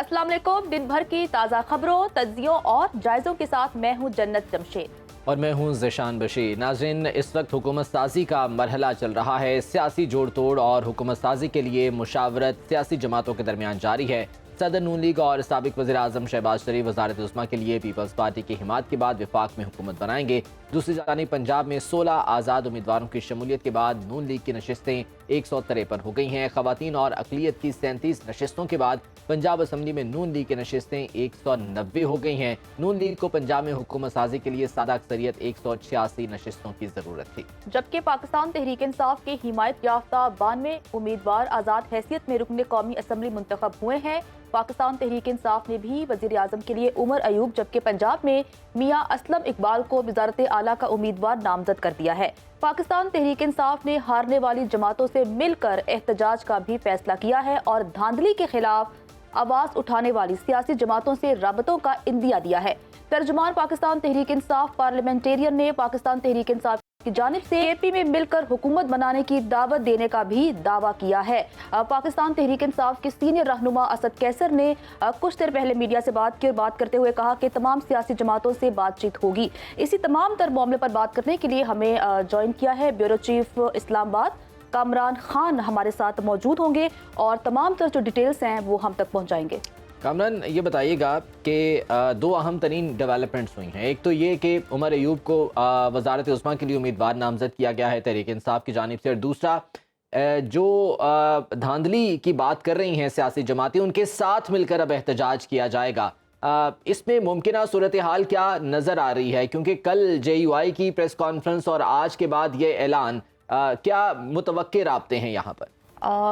अस्सलाम वालेकुम। दिन भर की ताज़ा खबरों, तज्जियों और जायज़ों के साथ मैं हूँ जन्नत जमशेद और मैं हूँ ज़ीशान बशीर। नाज़रीन, इस वक्त हुकूमत साजी का मरहला चल रहा है। सियासी जोड़ तोड़ और हुकूमत साजी के लिए मुशावरत सियासी जमातों के दरमियान जारी है। सदर नून लीग और साबिक वज़ीर आज़म शहबाज शरीफ वज़ारत उस्मा के लिए पीपल्स पार्टी की हिमायत के बाद वफाक में हुकूमत बनाएंगे। दूसरी जानिब पंजाब में 16 आज़ाद उम्मीदवारों की शमूलियत के बाद नून लीग की नशिस्तें 153 हो गई हैं। ख़वातीन और अक़लियत की 37 नशिस्तों के बाद पंजाब असम्बली में नून लीग की नशिस्तें 190 हो गई हैं। नून लीग को पंजाब में हुकूमत साजी के लिए सादा अक्सरियत 186 नशिस्तों की ज़रूरत थी, जबकि पाकिस्तान तहरीक इंसाफ के हिमायत याफ्ता 92 उम्मीदवार आज़ाद हैसियत में रुकन कौमी असम्बली मुंतखब हुए हैं। पाकिस्तान तहरीक इंसाफ ने भी वज़ीर आज़म के लिए उमर अयूब, जबकि पंजाब में मियां असलम इकबाल को वज़ारत आला का उम्मीदवार नामजद कर दिया है। पाकिस्तान तहरीक इंसाफ ने हारने वाली जमातों से मिलकर एहतजाज का भी फैसला किया है और धांधली के खिलाफ आवाज़ उठाने वाली सियासी जमातों से राबतों का इंदिया दिया है। तर्जुमान पाकिस्तान तहरीक इंसाफ पार्लियामेंटेरियन ने पाकिस्तान तहरीक इंसाफ की जानिब से एपी में मिलकर हुकूमत बनाने की दावत देने का भी दावा किया है। पाकिस्तान तहरीक इंसाफ के सीनियर रहनुमा असद कैसर ने कुछ देर पहले मीडिया से बात की और बात करते हुए कहा कि तमाम सियासी जमातों से बातचीत होगी। इसी तमाम तर मामले पर बात करने के लिए हमें ज्वाइन किया है ब्यूरो चीफ इस्लामाबाद कामरान खान हमारे साथ मौजूद होंगे और तमाम तर जो डिटेल्स हैं वो हम तक पहुँचाएंगे। कामरान, ये बताइएगा कि दो अहम तरीन डेवलपमेंट्स हुई हैं। एक तो ये कि उमर अयूब को वज़ारत उस्मा के लिए उम्मीदवार नामज़द किया गया है तहरीक इंसाफ की जानिब से, और दूसरा जो धांधली की बात कर रही हैं सियासी जमातें, उनके साथ मिलकर अब एहतजाज किया जाएगा। इसमें मुमकिन सूरत हाल क्या नज़र आ रही है? क्योंकि कल JUI की प्रेस कॉन्फ्रेंस और आज के बाद ये ऐलान, क्या मुतवक्के राब्ते हैं यहाँ पर?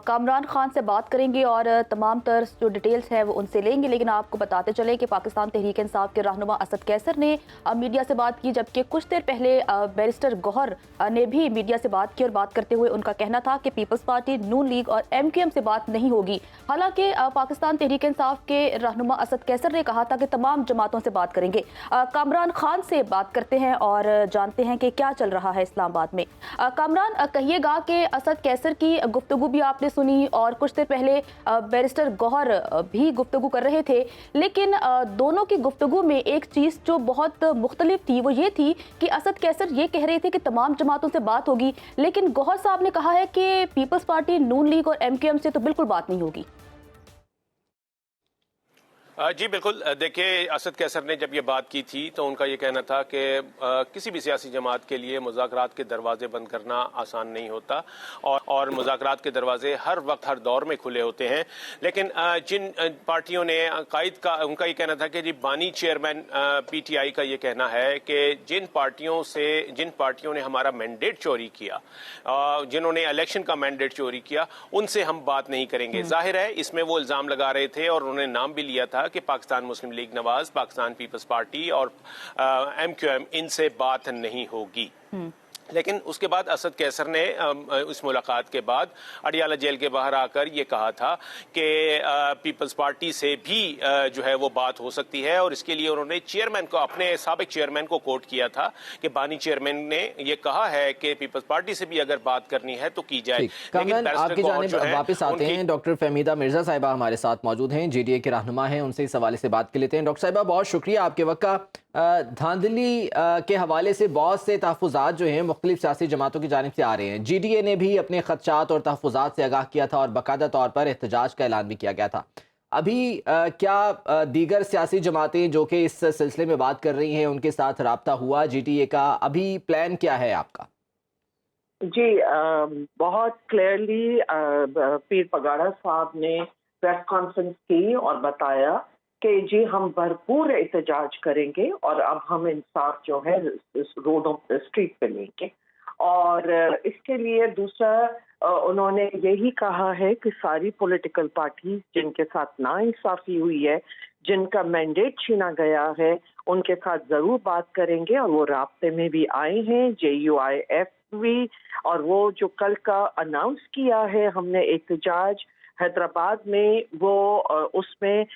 कामरान खान से बात करेंगे और तमाम तर जो डिटेल्स हैं वो उनसे लेंगे, लेकिन आपको बताते चले कि पाकिस्तान तहरीक इंसाफ के रहनुमा असद कैसर ने मीडिया से बात की, जबकि कुछ देर पहले बैरिस्टर गौहर ने भी मीडिया से बात की और बात करते हुए उनका कहना था कि पीपल्स पार्टी, नून लीग और MQM से बात नहीं होगी। हालांकि पाकिस्तान तहरीक इंसाफ के रहनुमा असद कैसर ने कहा था कि तमाम जमातों से बात करेंगे। कामरान खान से बात करते हैं और जानते हैं कि क्या चल रहा है इस्लामाबाद में। कामरान, कहिएगा कि असद कैसर की गुफ्तगू भी आपने सुनी और कुछ देर पहले बैरिस्टर गौहर भी गुफ्तगू कर रहे थे, लेकिन दोनों की गुफ्तगू में एक चीज़ जो बहुत मुख्तलिफ थी वो ये थी कि असद कैसर ये कह रहे थे कि तमाम जमातों से बात होगी, लेकिन गौहर साहब ने कहा है कि पीपल्स पार्टी, नून लीग और MQM से तो बिल्कुल बात नहीं होगी। जी बिल्कुल, देखिए असद कैसर ने जब ये बात की थी तो उनका ये कहना था कि किसी भी सियासी जमात के लिए मुज़ाकरात के दरवाजे बंद करना आसान नहीं होता और मुज़ाकरात के दरवाजे हर वक्त हर दौर में खुले होते हैं। लेकिन जिन पार्टियों ने कायद का, उनका ये कहना था कि जी बानी चेयरमैन PTI का ये कहना है कि जिन पार्टियों ने हमारा मैंडेट चोरी किया, जिन्होंने इलेक्शन का मैंडेट चोरी किया, उनसे हम बात नहीं करेंगे। जाहिर है इसमें वो इल्ज़ाम लगा रहे थे और उन्होंने नाम भी लिया था कि पाकिस्तान मुस्लिम लीग नवाज, पाकिस्तान पीपल्स पार्टी और MQM, इनसे बात नहीं होगी। लेकिन उसके बाद असद कैसर ने इस मुलाकात के बाद अडियाला जेल के बाहर आकर ये कहा था कि पीपल्स पार्टी से भी जो है वो बात हो सकती है, और इसके लिए उन्होंने चेयरमैन को, अपने साबिक चेयरमैन को कोट किया था कि बानी चेयरमैन ने ये कहा है कि पीपल्स पार्टी से भी अगर बात करनी है तो की जाए। लेकिन आपकी जानिब वापस आते हैं। डॉक्टर फहमीदा मिर्जा साहिबा हमारे साथ मौजूद हैं, JDA के रहनुमा हैं, उनसे इस हवाले से बात कर लेते हैं। डॉक्टर साहिबा, बहुत शुक्रिया आपके वक्त का। धांधली के हवाले से बहुत से तहफ़्फ़ुज़ात जो हैं मुख्तलिफ सियासी जमातों की जानिब से आ रहे हैं। JDA ने भी अपने खदशात और तहफ़्फ़ुज़ात से आगाह किया था और बाकायदा तौर पर एहतजाज का ऐलान भी किया गया था। अभी क्या दीगर सियासी जमातें जो कि इस सिलसिले में बात कर रही हैं उनके साथ राब्ता हुआ JDA का? अभी प्लान क्या है आपका? जी, बहुत क्लियरली पीर पगाड़ा साहब ने प्रेस कॉन्फ्रेंस की और बताया कि जी हम भरपूर एहतजाज करेंगे और अब हम इंसाफ जो है इस रोडों स्ट्रीट पे लेंगे। और इसके लिए दूसरा उन्होंने यही कहा है कि सारी पॉलिटिकल पार्टी जिनके साथ नाइंसाफी हुई है, जिनका मैंडेट छीना गया है, उनके साथ ज़रूर बात करेंगे और वो राब्ते में भी आए हैं, JUIF भी। और वो जो कल का अनाउंस किया है हमने एहतजाज हैदराबाद में, वो उसमें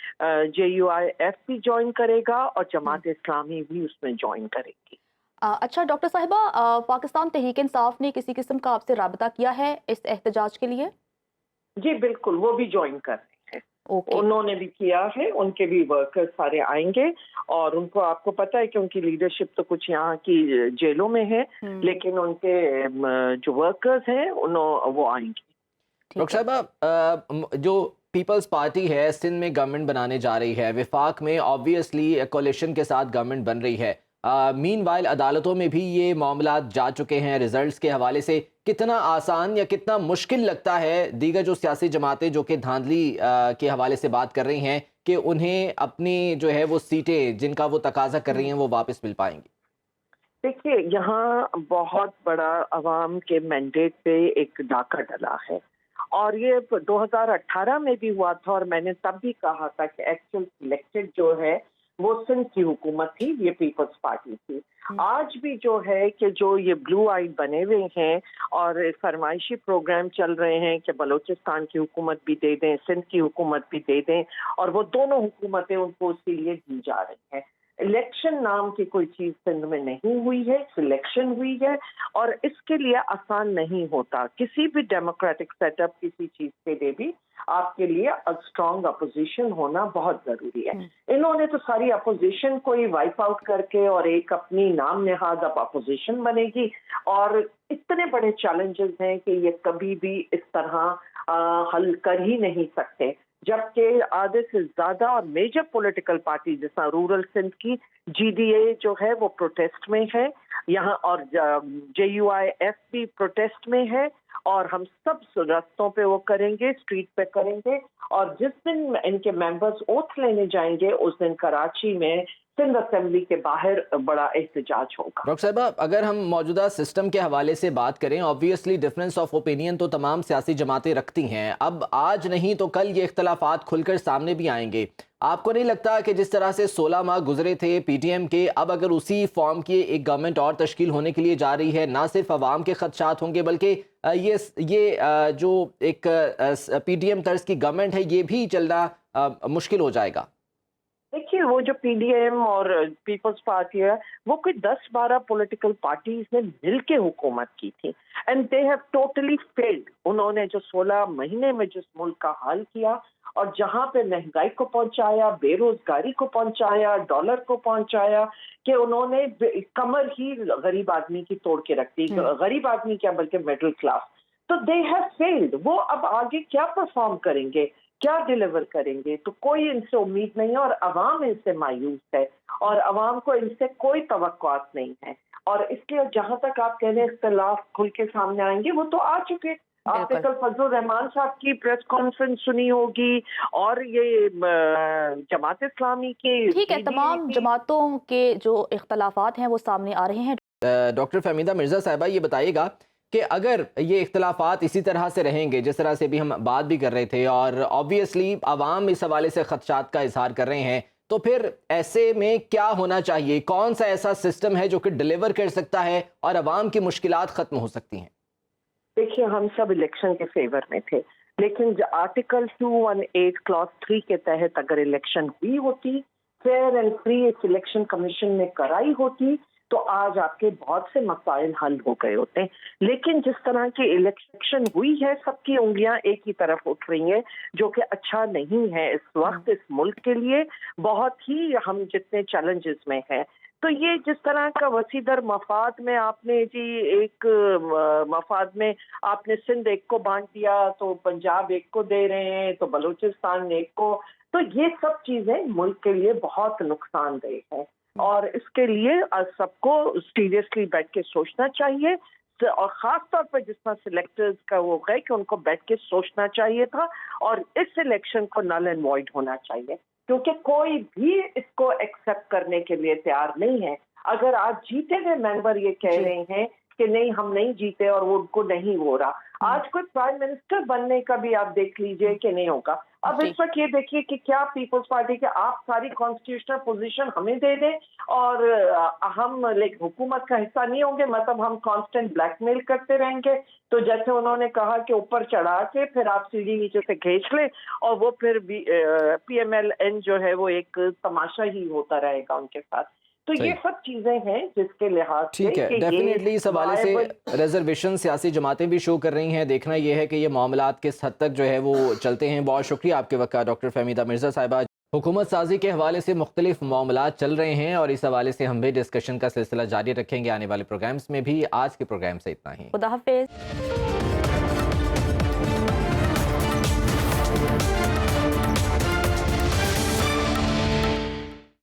JUIF भी ज्वाइन करेगा और जमात इस्लामी भी उसमें ज्वाइन करेगी। अच्छा डॉक्टर साहिबा, पाकिस्तान तहरीक इंसाफ ने किसी किस्म का आपसे राबता किया है इस एहतजाज के लिए? जी बिल्कुल, वो भी ज्वाइन कर रहे हैं। ओके। उन्होंने भी किया है, उनके भी वर्कर्स सारे आएंगे और उनको, आपको पता है कि उनकी लीडरशिप तो कुछ यहाँ की जेलों में है, लेकिन उनके जो वर्कर्स हैं वो आएंगे। डॉक्टर साहबा, जो पीपल्स पार्टी है सिंध में गवर्नमेंट बनाने जा रही है, विफाक में ऑब्वियसली कोalition के साथ गवर्नमेंट बन रही है। मीनवाइल अदालतों में भी ये मामला जा चुके हैं रिजल्ट्स के हवाले से। कितना आसान या कितना मुश्किल लगता है दीगर जो सियासी जमातें जो कि धांधली के हवाले से बात कर रही हैं कि उन्हें अपनी जो है वो सीटें जिनका वो तकाजा कर रही हैं वो वापस मिल पाएंगी? देखिए, यहाँ बहुत बड़ा अवाम के मैंडेट पे एक डाका डला है और ये 2018 में भी हुआ था और मैंने तब भी कहा था कि एक्चुअल सिलेक्टेड जो है वो सिंध की हुकूमत थी, ये पीपल्स पार्टी थी। आज भी जो है कि जो ये ब्लू आइड बने हुए हैं और फरमाइशी प्रोग्राम चल रहे हैं कि बलूचिस्तान की हुकूमत भी दे दें, सिंध की हुकूमत भी दे दें, और वो दोनों हुकूमतें उनको उसके लिए दी जा रही हैं। इलेक्शन नाम की कोई चीज सिंध में नहीं हुई है, सिलेक्शन हुई है और इसके लिए आसान नहीं होता। किसी भी डेमोक्रेटिक सेटअप किसी चीज के लिए भी आपके लिए स्ट्रांग अपोजिशन होना बहुत जरूरी है। इन्होंने तो सारी अपोजिशन को ही वाइप आउट करके और एक अपनी नाम नेहाद अब अपोजिशन बनेगी और इतने बड़े चैलेंजेस हैं कि ये कभी भी इस तरह हल कर ही नहीं सकते। जबकि आधे से ज्यादा और मेजर पॉलिटिकल पार्टी जैसा रूरल सिंध की GDA जो है वो प्रोटेस्ट में है यहाँ, और JUIF भी प्रोटेस्ट में है, और हम सब रास्तों पे वो करेंगे, स्ट्रीट पे करेंगे। और जिस दिन इनके मेंबर्स ओथ लेने जाएंगे उस दिन कराची में सिंध असेंबली के बाहर बड़ा एहतजाज होगा। डॉक्टर साहबा, अगर हम मौजूदा सिस्टम के हवाले से बात करें, ऑब्वियसली डिफरेंस ऑफ ओपिनियन तो तमाम सियासी जमातें रखती हैं। अब आज नहीं तो कल ये इख्तलाफात खुलकर सामने भी आएंगे। आपको नहीं लगता कि जिस तरह से 16 माह गुजरे थे PTM के, अब अगर उसी फॉर्म की एक गवर्नमेंट और तश्कील होने के लिए जा रही है, ना सिर्फ अवाम के खदशात होंगे बल्कि ये जो एक PTM तर्ज की गवर्नमेंट है ये भी चलना मुश्किल हो जाएगा? देखिए, वो जो PDM और पीपल्स पार्टी है वो कोई 10-12 पॉलिटिकल पार्टीज ने मिलके हुकूमत की थी and they have totally failed. उन्होंने जो 16 महीने में जिस मुल्क का हाल किया और जहां पे महंगाई को पहुंचाया, बेरोजगारी को पहुंचाया, डॉलर को पहुंचाया, कि उन्होंने कमर ही गरीब आदमी की तोड़ के रख दी। गरीब आदमी क्या बल्कि मिडिल क्लास। तो दे हैव फेल्ड। वो अब आगे क्या परफॉर्म करेंगे, क्या डिलीवर करेंगे, तो कोई इनसे उम्मीद नहीं है और अवाम इनसे मायूस है और अवाम को इनसे कोई तवक्कुआत नहीं है। और इसलिए जहां तक आप कह रहे हैं इख्तिलाफ खुल के सामने आएंगे, वो तो आ चुके। आपने कल फजलुर रहमान साहब की प्रेस कॉन्फ्रेंस सुनी होगी और ये जमात इस्लामी के, ठीक है, तमाम जमातों के जो इख्तलाफात हैं वो सामने आ रहे हैं। डॉक्टर फहमीदा मिर्ज़ा साहिबा, ये बताइएगा कि अगर ये इख्तलाफात इसी तरह से रहेंगे जिस तरह से भी हम बात भी कर रहे थे और ऑब्वियसली अवाम इस हवाले से खदशात का इजहार कर रहे हैं, तो फिर ऐसे में क्या होना चाहिए? कौन सा ऐसा सिस्टम है जो कि डिलीवर कर सकता है और अवाम की मुश्किलात ख़त्म हो सकती हैं? देखिए, हम सब इलेक्शन के फेवर में थे, लेकिन आर्टिकल 218 क्लॉज 3 के तहत अगर इलेक्शन हुई होती, fair and free election commission ने कराई होती, तो आज आपके बहुत से मसाइल हल हो गए होते हैं। लेकिन जिस तरह की इलेक्शन हुई है, सबकी उंगलियां एक ही तरफ उठ रही हैं, जो कि अच्छा नहीं है इस वक्त इस मुल्क के लिए। बहुत ही हम जितने चैलेंजेस में हैं, तो ये जिस तरह का वसीदर मफाद में आपने जी एक मफाद में आपने सिंध एक को बांट दिया, तो पंजाब एक को दे रहे हैं, तो बलूचिस्तान एक को, तो ये सब चीजें मुल्क के लिए बहुत नुकसानदेह है और इसके लिए सबको सीरियसली बैठ के सोचना चाहिए। और खास तौर पर जिस तरह सिलेक्टर्स का वो है कि उनको बैठ के सोचना चाहिए था और इस इलेक्शन को नल एंड वॉइड होना चाहिए, क्योंकि कोई भी इसको एक्सेप्ट करने के लिए तैयार नहीं है। अगर आज जीते हुए मेंबर ये कह रहे हैं कि नहीं हम नहीं जीते और वो उनको नहीं हो रहा, आज कोई प्राइम मिनिस्टर बनने का भी आप देख लीजिए कि नहीं होगा। अब इस वक्त ये देखिए कि क्या पीपल्स पार्टी के आप सारी कॉन्स्टिट्यूशनल पोजीशन हमें दे दें और हम हुकूमत का हिस्सा नहीं होंगे, मतलब हम कांस्टेंट ब्लैकमेल करते रहेंगे। तो जैसे उन्होंने कहा कि ऊपर चढ़ा के फिर आप सीढ़ी नीचे से खींच ले और वो फिर PMLN जो है वो एक तमाशा ही होता रहेगा उनके साथ। तो ये सही। सब चीजें हैं जिसके लिहाज से ठीक है, कि ये डेफिनेटली इस हवाले से viable- रिजर्वेशन सियासी जमातें भी शो कर रही हैं। देखना ये है कि ये मामलात किस हद तक जो है वो चलते हैं। बहुत शुक्रिया आपके वक्त का डॉक्टर फहमीदा मिर्ज़ा साहिबा। हुकूमत साजी के हवाले से मुख्तलिफ मामलात चल रहे हैं और इस हवाले से हम भी डिस्कशन का सिलसिला जारी रखेंगे आने वाले प्रोग्राम्स में भी। आज के प्रोग्राम से इतना ही। खुदा हाफिज।